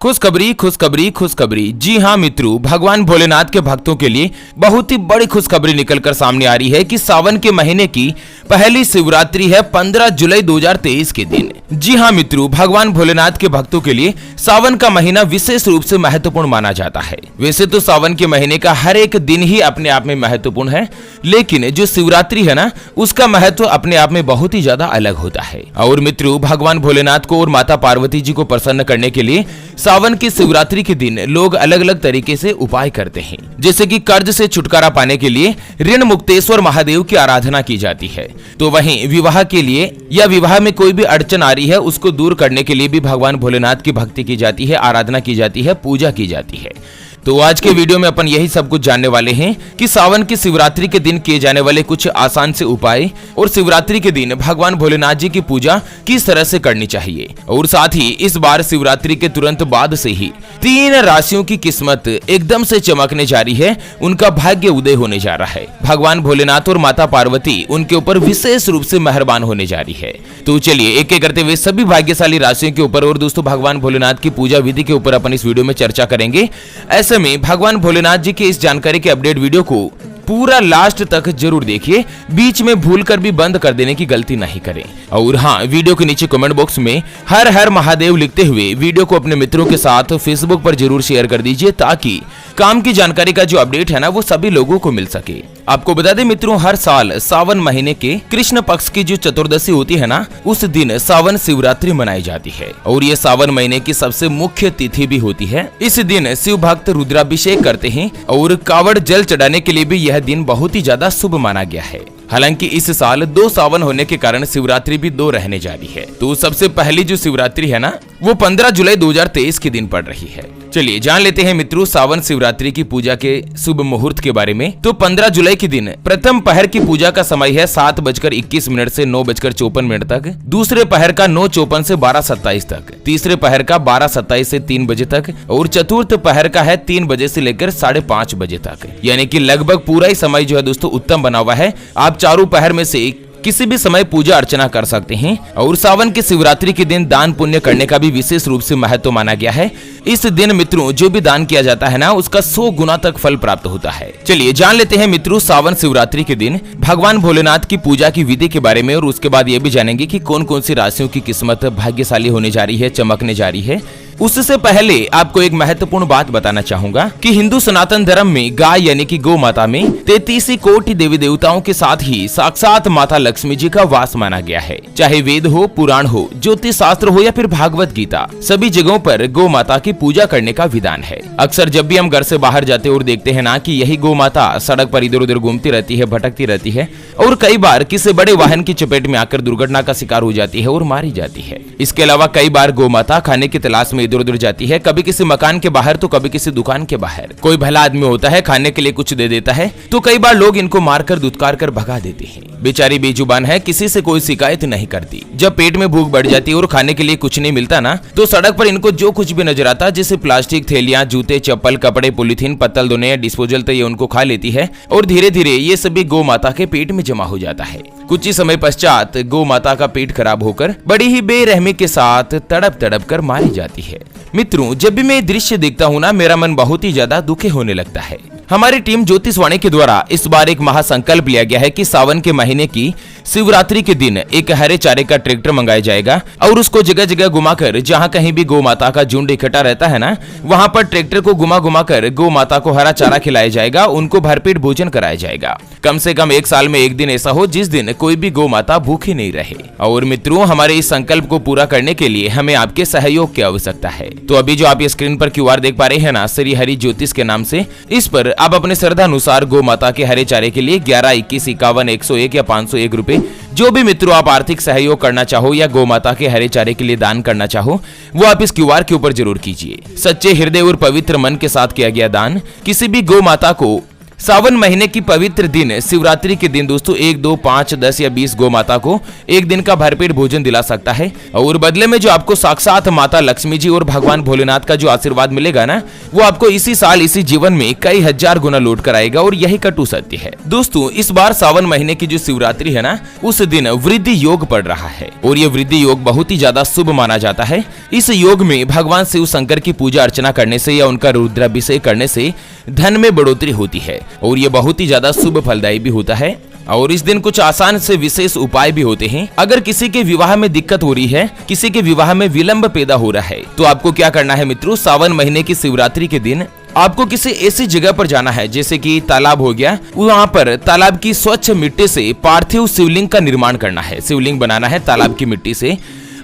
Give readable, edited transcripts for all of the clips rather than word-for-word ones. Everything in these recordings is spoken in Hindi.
खुशखबरी खुशखबरी खुशखबरी। जी हाँ मित्रों, भगवान भोलेनाथ के भक्तों के लिए बहुत ही बड़ी खुशखबरी निकलकर सामने आ रही है कि सावन के महीने की पहली शिवरात्रि है 15 जुलाई 2023 के दिन। जी हाँ मित्रों, भगवान भोलेनाथ के भक्तों के लिए सावन का महीना विशेष रूप से महत्वपूर्ण माना जाता है। वैसे तो सावन के महीने का हर एक दिन ही अपने आप में महत्वपूर्ण है, लेकिन जो शिवरात्रि है ना, उसका महत्व अपने आप में बहुत ही ज्यादा अलग होता है। और मित्रों, भगवान भोलेनाथ को और माता पार्वती जी को प्रसन्न करने के लिए सावन की शिवरात्रि के दिन लोग अलग अलग तरीके से उपाय करते हैं। जैसे कि कर्ज से छुटकारा पाने के लिए ऋण मुक्तेश्वर महादेव की आराधना की जाती है, तो वहीं विवाह के लिए या विवाह में कोई भी अड़चन आ रही है उसको दूर करने के लिए भी भगवान भोलेनाथ की भक्ति की जाती है, आराधना की जाती है, पूजा की जाती है। तो आज के वीडियो में अपन यही सब कुछ जानने वाले हैं कि सावन की शिवरात्रि के दिन किए जाने वाले कुछ आसान से उपाय और शिवरात्रि के दिन भगवान भोलेनाथ जी की पूजा किस तरह से करनी चाहिए। और साथ ही इस बार शिवरात्रि के तुरंत बाद से ही 3 राशियों की किस्मत एकदम से चमकने जा रही है, उनका भाग्य उदय होने जा रहा है। भगवान भोलेनाथ और माता पार्वती उनके ऊपर विशेष रूप से मेहरबान होने जा रही है। तो चलिए एक एक करते हुए सभी भाग्यशाली राशियों के ऊपर और दोस्तों भगवान भोलेनाथ की पूजा विधि के ऊपर अपन इस वीडियो में चर्चा करेंगे। ऐसे में भगवान भोलेनाथ जी के इस जानकारी के अपडेट वीडियो को पूरा लास्ट तक जरूर देखिए, बीच में भूलकर भी बंद कर देने की गलती नहीं करें। और हाँ, वीडियो के नीचे कमेंट बॉक्स में हर हर महादेव लिखते हुए वीडियो को अपने मित्रों के साथ फेसबुक पर जरूर शेयर कर दीजिए, ताकि काम की जानकारी का जो अपडेट है ना, वो सभी लोगों को मिल सके। आपको बता दें मित्रों, हर साल सावन महीने के कृष्ण पक्ष की जो चतुर्दशी होती है ना, उस दिन सावन शिवरात्रि मनाई जाती है और ये सावन महीने की सबसे मुख्य तिथि भी होती है। इस दिन शिव भक्त रुद्राभिषेक करते हैं और कावड़ जल चढ़ाने के लिए भी यह दिन बहुत ही ज्यादा शुभ माना गया है। हालांकि इस साल 2 सावन होने के कारण शिवरात्रि भी 2 रहने जा रही है। तो सबसे पहली जो शिवरात्रि है ना, वो 15 जुलाई 2023 के दिन पड़ रही है। चलिए जान लेते हैं मित्रों सावन शिवरात्रि की पूजा के शुभ मुहूर्त के बारे में। तो 15 जुलाई के दिन प्रथम पहर की पूजा का समय है 7:21 से 9:54 तक, दूसरे पहर का 9:54 से 12:27 तक, तीसरे पहर का 12:27 से 3 बजे तक और चतुर्थ पहर का है 3 बजे से लेकर 5:30 बजे तक। यानी कि लगभग पूरा ही समय जो है दोस्तों उत्तम बना हुआ है। आप चारों पहर में से किसी भी समय पूजा अर्चना कर सकते हैं। और सावन की शिवरात्रि के दिन दान पुण्य करने का भी विशेष रूप से महत्व माना गया है। इस दिन मित्रों जो भी दान किया जाता है ना, उसका 100 गुना तक फल प्राप्त होता है। चलिए जान लेते हैं मित्रों सावन शिवरात्रि के दिन भगवान भोलेनाथ की पूजा की विधि के बारे में, और उसके बाद ये भी जानेंगे कि कौन कौन सी राशियों की किस्मत भाग्यशाली होने जा रही है, चमकने जा रही है। उससे पहले आपको एक महत्वपूर्ण बात बताना चाहूंगा कि हिंदू सनातन धर्म में गाय यानी कि गौ माता में 33 कोटि देवी देवताओं के साथ ही साक्षात माता लक्ष्मी जी का वास माना गया है। चाहे वेद हो, पुराण हो, ज्योतिष शास्त्र हो या फिर भागवत गीता, सभी जगहों पर गौ माता की पूजा करने का विधान है। अक्सर जब भी हम घर से बाहर जाते और देखते हैं ना कि यही गौ माता सड़क पर इधर उधर घूमती रहती है, भटकती रहती है और कई बार किसी बड़े वाहन की चपेट में आकर दुर्घटना का शिकार हो जाती है और मारी जाती है। इसके अलावा कई बार गौ माता खाने की तलाश में इधर उधर जाती है, कभी किसी मकान के बाहर तो कभी किसी दुकान के बाहर। कोई भला आदमी होता है, खाने के लिए कुछ दे देता है, तो कई बार लोग इनको मारकर दुत्कार कर भगा देते हैं। बेचारी बेजुबान है, किसी से कोई शिकायत नहीं करती। जब पेट में भूख बढ़ जाती है और खाने के लिए कुछ नहीं मिलता ना, तो सड़क पर इनको जो कुछ भी नजर आता, जैसे प्लास्टिक थैलियां, जूते, चप्पल, कपड़े, पॉलीथीन, पत्तल धोने या डिस्पोजल, तो ये उनको खा लेती है और धीरे धीरे ये सभी गौ माता के पेट में जमा हो जाता है। कुछ ही समय पश्चात गौ माता का पेट खराब होकर बड़ी ही बेरहमी के साथ तड़प तड़प कर मारी जाती है। मित्रों जब भी मैं ये दृश्य देखता हूँ ना, मेरा मन बहुत ही ज्यादा दुखी होने लगता है। हमारी टीम ज्योतिषवाणी के द्वारा इस बार एक महासंकल्प लिया गया है कि सावन के महीने की शिवरात्रि के दिन एक हरे चारे का ट्रैक्टर मंगाया जाएगा और उसको जगह जगह घुमाकर, जहां कहीं भी गौ माता का झुंड इकट्ठा रहता है ना, वहां पर ट्रैक्टर को घुमा कर गौ माता को हरा चारा खिलाया जाएगा, उनको भरपेट भोजन कराया जाएगा। कम से कम 1 साल में 1 दिन ऐसा हो जिस दिन कोई भी गौ माता भूखी नहीं रहे। और मित्रों हमारे इस संकल्प को पूरा करने के लिए हमें आपके सहयोग की आवश्यकता है। तो अभी जो आप ये स्क्रीन पर QR देख पा रहे हैं ना, श्री हरि ज्योतिष के नाम से, इस पर आप अपने श्रद्धा अनुसार गौ माता के हरे चारे के लिए 11, 21, 51, 101 या 501 रुपए, जो भी मित्रों आप आर्थिक सहयोग करना चाहो या गौ माता के हरे चारे के लिए दान करना चाहो, वो आप इस QR के ऊपर जरूर कीजिए। सच्चे हृदय और पवित्र मन के साथ किया गया दान किसी भी गौ माता को सावन महीने की पवित्र दिन शिवरात्रि के दिन दोस्तों 1, 2, 5, 10 या 20 गौ माता को एक दिन का भरपेट भोजन दिला सकता है और बदले में जो आपको साक्षात माता लक्ष्मी जी और भगवान भोलेनाथ का जो आशीर्वाद मिलेगा ना, वो आपको इसी साल इसी जीवन में कई हजार गुना लौट कर आएगा और यही कटु सत्य है। दोस्तों इस बार सावन महीने की जो शिवरात्रि है ना, उस दिन वृद्धि योग पड़ रहा है और ये वृद्धि योग बहुत ही ज्यादा शुभ माना जाता है। इस योग में भगवान शिव शंकर की पूजा अर्चना करने से या उनका रुद्राभिषेक करने से धन में बढ़ोतरी होती है और ये बहुत ही ज्यादा शुभ फलदायी भी होता है। और इस दिन कुछ आसान से विशेष उपाय भी होते हैं। अगर किसी के विवाह में दिक्कत हो रही है, किसी के विवाह में विलंब पैदा हो रहा है, तो आपको क्या करना है मित्रों, सावन महीने की शिवरात्रि के दिन आपको किसी ऐसी जगह पर जाना है जैसे कि तालाब हो गया, वहाँ पर तालाब की स्वच्छ मिट्टी से पार्थिव शिवलिंग का निर्माण करना है। शिवलिंग बनाना है तालाब की मिट्टी से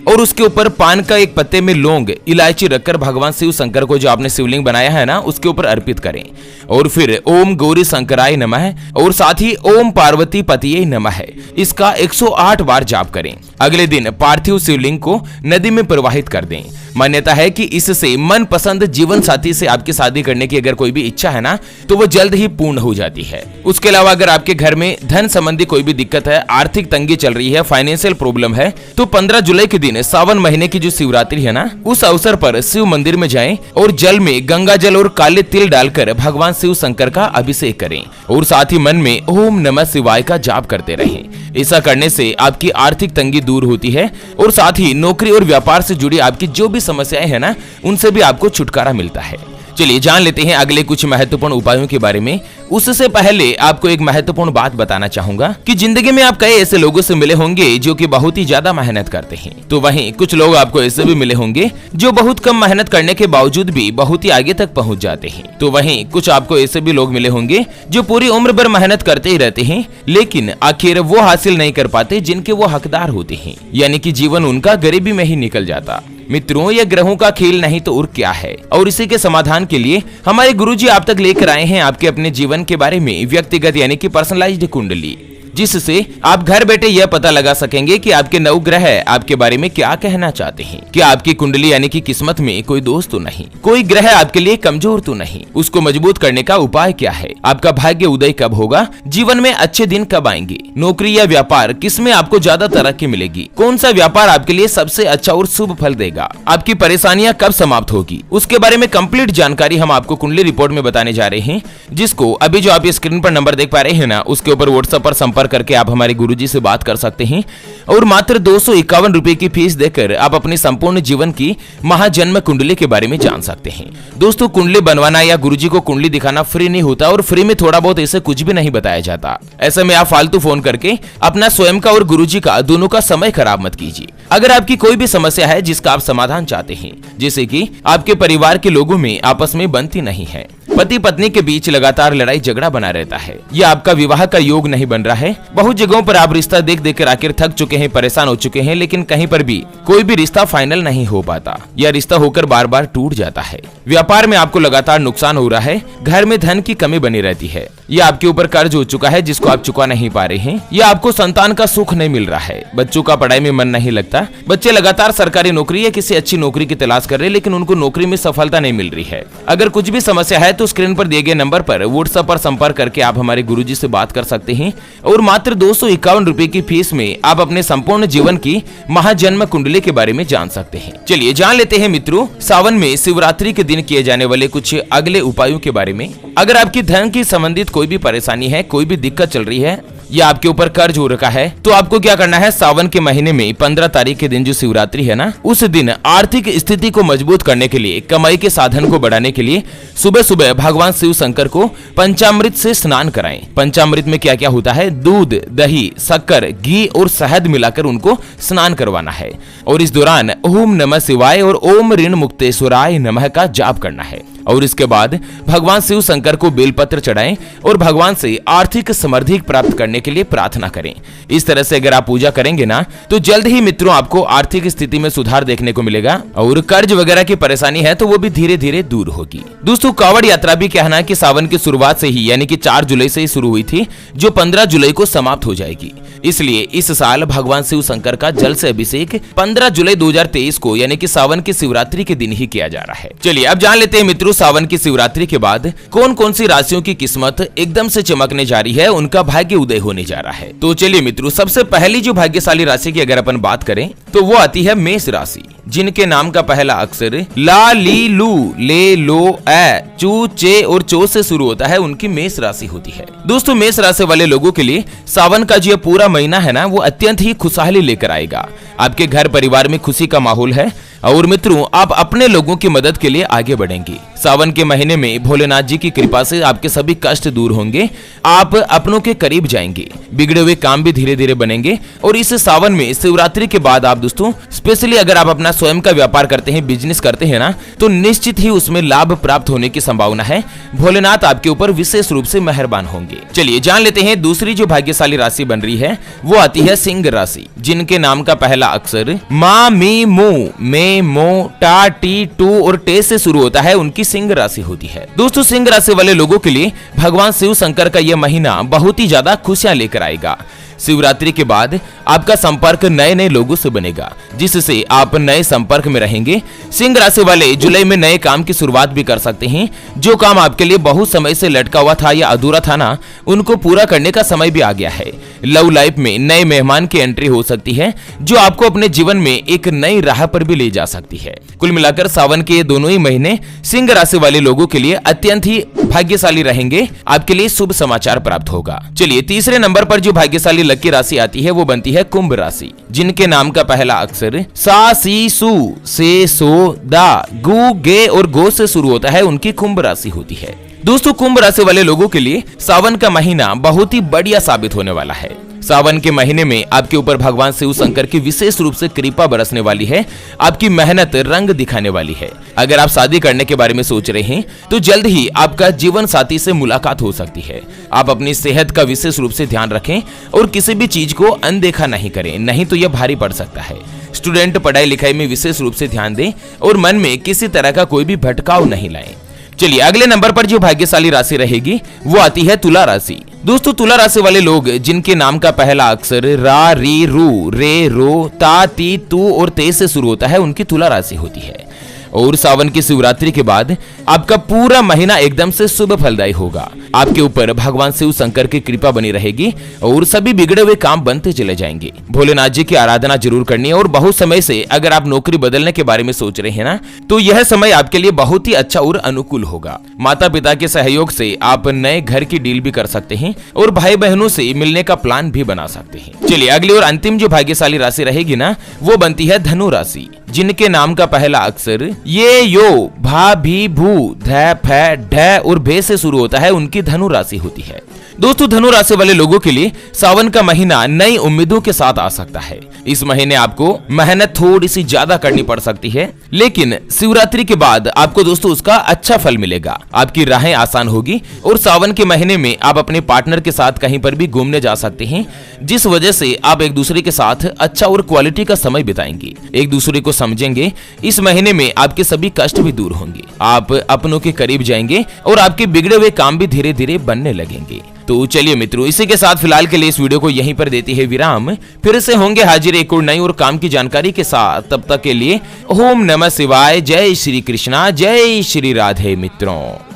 और उसके ऊपर पान का एक पत्ते में लौंग इलायची रखकर भगवान शिव शंकर को जो आपने शिवलिंग बनाया है ना, उसके ऊपर अर्पित करें और फिर ओम गौरी शंकराय नमः और साथ ही ओम पार्वती पतिये नमः इसका 108 बार जाप करें। अगले दिन पार्थिव शिवलिंग को नदी में प्रवाहित कर दें। मान्यता है कि इससे मन पसंद जीवन साथी से आपकी शादी करने की अगर कोई भी इच्छा है ना, तो वो जल्द ही पूर्ण हो जाती है। उसके अलावा अगर आपके घर में धन संबंधी कोई भी दिक्कत है, आर्थिक तंगी चल रही है, फाइनेंशियल प्रॉब्लम है, तो 15 जुलाई के दिन सावन महीने की जो शिवरात्रि है ना, उस अवसर पर शिव मंदिर में जाएं और जल में गंगा जल और काले तिल डालकर भगवान शिव शंकर का अभिषेक करें और साथ ही मन में ओम नमः शिवाय का जाप करते रहें। ऐसा करने से आपकी आर्थिक तंगी दूर होती है और साथ ही नौकरी और व्यापार से जुड़ी आपकी जो भी समस्याएं हैं ना, उनसे भी आपको छुटकारा मिलता है। चलिए जान लेते हैं अगले कुछ महत्वपूर्ण उपायों के बारे में। उससे पहले आपको एक महत्वपूर्ण बात बताना चाहूंगा कि जिंदगी में आप कई ऐसे लोगों से मिले होंगे जो कि बहुत ही ज्यादा मेहनत करते हैं, तो वहीं कुछ लोग आपको ऐसे भी मिले होंगे जो बहुत कम मेहनत करने के बावजूद भी बहुत ही आगे तक पहुंच जाते हैं। तो वहीं कुछ आपको ऐसे भी लोग मिले होंगे जो पूरी उम्र भर मेहनत करते ही रहते हैं, लेकिन आखिर वो हासिल नहीं कर पाते जिनके वो हकदार होते हैं, यानी कि जीवन उनका गरीबी में ही निकल जाता। मित्रों, ये ग्रहों का खेल नहीं तो और क्या है, और इसी के समाधान के लिए हमारे गुरुजी आप तक लेकर आए हैं आपके अपने जीवन के बारे में व्यक्तिगत यानी कि पर्सनलाइज्ड कुंडली, जिससे आप घर बैठे यह पता लगा सकेंगे कि आपके नवग्रह आपके बारे में क्या कहना चाहते हैं। क्या आपकी कुंडली यानी कि किस्मत में कोई दोष तो नहीं, कोई ग्रह आपके लिए कमजोर तो नहीं, उसको मजबूत करने का उपाय क्या है, आपका भाग्य उदय कब होगा, जीवन में अच्छे दिन कब आएंगे, नौकरी या व्यापार किसमें आपको ज्यादा तरक्की मिलेगी, कौन सा व्यापार आपके लिए सबसे अच्छा और शुभ फल देगा, आपकी परेशानियां कब समाप्त होगी, उसके बारे में कंप्लीट जानकारी हम आपको कुंडली रिपोर्ट में बताने जा रहे हैं, जिसको अभी जो आप स्क्रीन पर नंबर देख पा रहे हैं ना, उसके ऊपर व्हाट्सएप पर संपर्क करके आप हमारे गुरुजी से बात कर सकते हैं और मात्र 251 रुपए की फीस देकर आप अपने संपूर्ण जीवन की महाजन्म कुंडली के बारे में जान सकते हैं। दोस्तों, कुंडली बनवाना या गुरुजी को कुंडली दिखाना फ्री नहीं होता और फ्री में थोड़ा बहुत ऐसे कुछ भी नहीं बताया जाता। ऐसे में आप फालतू फोन करके अपना स्वयं का और गुरुजी का दोनों का समय खराब मत कीजिए। अगर आपकी कोई भी समस्या है जिसका आप समाधान चाहते हैं, जैसे कि आपके परिवार के लोगों में आपस में बनती नहीं है, पति पत्नी के बीच लगातार लड़ाई झगड़ा बना रहता है, या आपका विवाह का योग नहीं बन रहा है, बहुत जगहों पर आप रिश्ता देख देख कर आखिर थक चुके हैं, परेशान हो चुके हैं, लेकिन कहीं पर भी कोई भी रिश्ता फाइनल नहीं हो पाता या रिश्ता होकर बार बार टूट जाता है, व्यापार में आपको लगातार नुकसान हो रहा है, घर में धन की कमी बनी रहती है, या आपके ऊपर कर्ज हो चुका है जिसको आप चुका नहीं पा रहे हैं, या आपको संतान का सुख नहीं मिल रहा है, बच्चों का पढ़ाई में मन नहीं लगता, बच्चे लगातार सरकारी नौकरी या किसी अच्छी नौकरी की तलाश कर रहे हैं लेकिन उनको नौकरी में सफलता नहीं मिल रही है। अगर कुछ भी समस्या है तो स्क्रीन पर दिए गए नंबर पर व्हाट्सएप पर संपर्क करके आप हमारे गुरुजी से बात कर सकते हैं और मात्र 251 रुपए की फीस में आप अपने संपूर्ण जीवन की महाजन्म कुंडली के बारे में जान सकते हैं। चलिए जान लेते हैं मित्रों, सावन में शिवरात्रि के दिन किए जाने वाले कुछ अगले उपायों के बारे में। अगर आपकी धन की संबंधित कोई भी परेशानी है, कोई भी दिक्कत चल रही है या आपके ऊपर कर्ज हो रखा है, तो आपको क्या करना है, सावन के महीने में 15 तारीख के दिन जो शिवरात्रि है ना, उस दिन आर्थिक स्थिति को मजबूत करने के लिए, कमाई के साधन को बढ़ाने के लिए सुबह सुबह भगवान शिव शंकर को पंचामृत से स्नान कराएं। पंचामृत में क्या क्या होता है, दूध, दही, शक्कर, घी और शहद मिलाकर उनको स्नान करवाना है और इस दौरान ओम नमः शिवाय और ओम ऋण मुक्तेश्वराय नमः का जाप करना है और इसके बाद भगवान शिव शंकर को बेलपत्र चढ़ाएं और भगवान से आर्थिक समृद्धि प्राप्त करने के लिए प्रार्थना करें। इस तरह से अगर आप पूजा करेंगे ना, तो जल्द ही मित्रों आपको आर्थिक स्थिति में सुधार देखने को मिलेगा और कर्ज वगैरह की परेशानी है तो वो भी धीरे धीरे दूर होगी। दोस्तों, कावड़ यात्रा भी कहना है कि सावन की शुरुआत से ही यानी कि 4 जुलाई से ही शुरू हुई थी, जो 15 जुलाई को समाप्त हो जाएगी। इसलिए इस साल भगवान शिव शंकर का जल से अभिषेक 15 जुलाई 2023 को यानी कि सावन की शिवरात्रि के दिन ही किया जा रहा है। चलिए अब जान लेते हैं मित्रों, मित्रों सावन की शिवरात्रि के बाद कौन कौन सी राशियों की किस्मत एकदम से चमकने जा रही है, उनका भाग्य उदय होने जा रहा है। तो चलिए मित्रों, सबसे पहली जो भाग्यशाली राशि की अगर अपन बात करें तो वो आती है मेष राशि, जिनके नाम का पहला अक्षर ला, ली, लू, ले, लो, ए, चू, चे और चो से शुरू होता है, उनकी मेष राशि होती है। दोस्तों मेष राशि वाले लोगों के लिए सावन का जो पूरा महीना है ना, वो अत्यंत ही खुशहाली लेकर आएगा। आपके घर परिवार में खुशी का माहौल है और मित्रों आप अपने लोगों की मदद के लिए आगे बढ़ेंगे। सावन के महीने में भोलेनाथ जी की कृपा से आपके सभी कष्ट दूर होंगे, आप अपनों के करीब जाएंगे, बिगड़े हुए काम भी धीरे धीरे बनेंगे। और इस सावन में शिवरात्रि के बाद आप दोस्तों स्पेशली अगर आप अपना स्वयं का व्यापार करते हैं, बिजनेस करते हैं ना, तो निश्चित ही उसमें लाभ प्राप्त होने की संभावना है। भोलेनाथ आपके ऊपर विशेष रूप से मेहरबान होंगे। चलिए जान लेते हैं दूसरी जो भाग्यशाली राशि बन रही है वो आती है सिंह राशि, जिनके नाम का पहला अक्षर मा, मी, मू, मे, मो, टा, टी, टू और टे से शुरू होता है, उनकी सिंह राशि होती है। दोस्तों सिंह राशि वाले लोगों के लिए भगवान शिव शंकर का यह महीना बहुत ही ज्यादा खुशियां लेकर आएगा। शिवरात्रि के बाद आपका संपर्क नए नए लोगों से बनेगा, जिससे आप नए संपर्क में रहेंगे। सिंह राशि वाले जुलाई में नए काम की शुरुआत भी कर सकते हैं। जो काम आपके लिए बहुत समय से लटका हुआ था या अधूरा था ना, उनको पूरा करने का समय भी आ गया है। लव लाइफ में नए मेहमान की एंट्री हो सकती है, जो आपको अपने जीवन में एक नई राह पर भी ले जा सकती है। कुल मिलाकर सावन के ये दोनों ही महीने सिंह राशि वाले लोगों के लिए अत्यंत ही भाग्यशाली रहेंगे, आपके लिए शुभ समाचार प्राप्त होगा। चलिए तीसरे नंबर पर जो भाग्यशाली लकी राशि आती है वो बनती है कुंभ राशि, जिनके नाम का पहला अक्षर सा, सी, सू, से, सो, दा, गु, गे और गो से शुरू होता है, उनकी कुंभ राशि होती है। दोस्तों कुंभ राशि वाले लोगों के लिए सावन का महीना बहुत ही बढ़िया साबित होने वाला है। सावन के महीने में आपके ऊपर भगवान शिव शंकर की विशेष रूप से कृपा बरसने वाली है, आपकी मेहनत रंग दिखाने वाली है। अगर आप शादी करने के बारे में सोच रहे हैं तो जल्द ही आपका जीवन साथी से मुलाकात हो सकती है। आप अपनी सेहत का विशेष रूप से ध्यान रखें और किसी भी चीज को अनदेखा नहीं करें, नहीं तो यह भारी पड़ सकता है। स्टूडेंट पढ़ाई लिखाई में विशेष रूप से ध्यान दें और मन में किसी तरह का कोई भी भटकाव नहीं लाएं। चलिए अगले नंबर पर जो भाग्यशाली राशि रहेगी वो आती है तुला राशि। दोस्तों तुला राशि वाले लोग जिनके नाम का पहला अक्षर रा, री, रू, रे, रो, ता, ती, तू और ते से शुरू होता है, उनकी तुला राशि होती है। और सावन की शिवरात्रि के बाद आपका पूरा महीना एकदम से शुभ फलदायी होगा। आपके ऊपर भगवान शिव शंकर की कृपा बनी रहेगी और सभी बिगड़े हुए काम बनते चले जाएंगे। भोलेनाथ जी की आराधना जरूर करनी है। और बहुत समय से अगर आप नौकरी बदलने के बारे में सोच रहे हैं ना, तो यह समय आपके लिए बहुत ही अच्छा और अनुकूल होगा। माता पिता के सहयोग से आप नए घर की डील भी कर सकते हैं और भाई बहनों से मिलने का प्लान भी बना सकते हैं। चलिए अगली और अंतिम जो भाग्यशाली राशि रहेगी ना, वो बनती है धनु राशि, जिनके नाम का पहला अक्षर ये, यो, भा, भी, भू, ध, फ, ढ और भे से शुरू होता है, उनकी धनु राशि होती है। दोस्तों धनु राशि वाले लोगों के लिए सावन का महीना नई उम्मीदों के साथ आ सकता है। इस महीने आपको मेहनत थोड़ी सी ज्यादा करनी पड़ सकती है, लेकिन शिवरात्रि के बाद आपको दोस्तों उसका अच्छा फल मिलेगा। आपकी राहें आसान होगी और सावन के महीने में आप अपने पार्टनर के साथ कहीं पर भी घूमने जा सकते हैं, जिस वजह से आप एक दूसरे के साथ अच्छा और क्वालिटी का समय बिताएंगे, एक दूसरे को समझेंगे। इस महीने में आपके सभी कष्ट भी दूर होंगे, आप अपनों के करीब जाएंगे और आपके बिगड़े हुए काम भी धीरे धीरे बनने लगेंगे। तो चलिए मित्रों, इसी के साथ फिलहाल के लिए इस वीडियो को यहीं पर देती है विराम। फिर से होंगे हाजिर एक और नई और काम की जानकारी के साथ। तब तक के लिए ओम नमः शिवाय, जय श्री कृष्णा, जय श्री राधे मित्रों।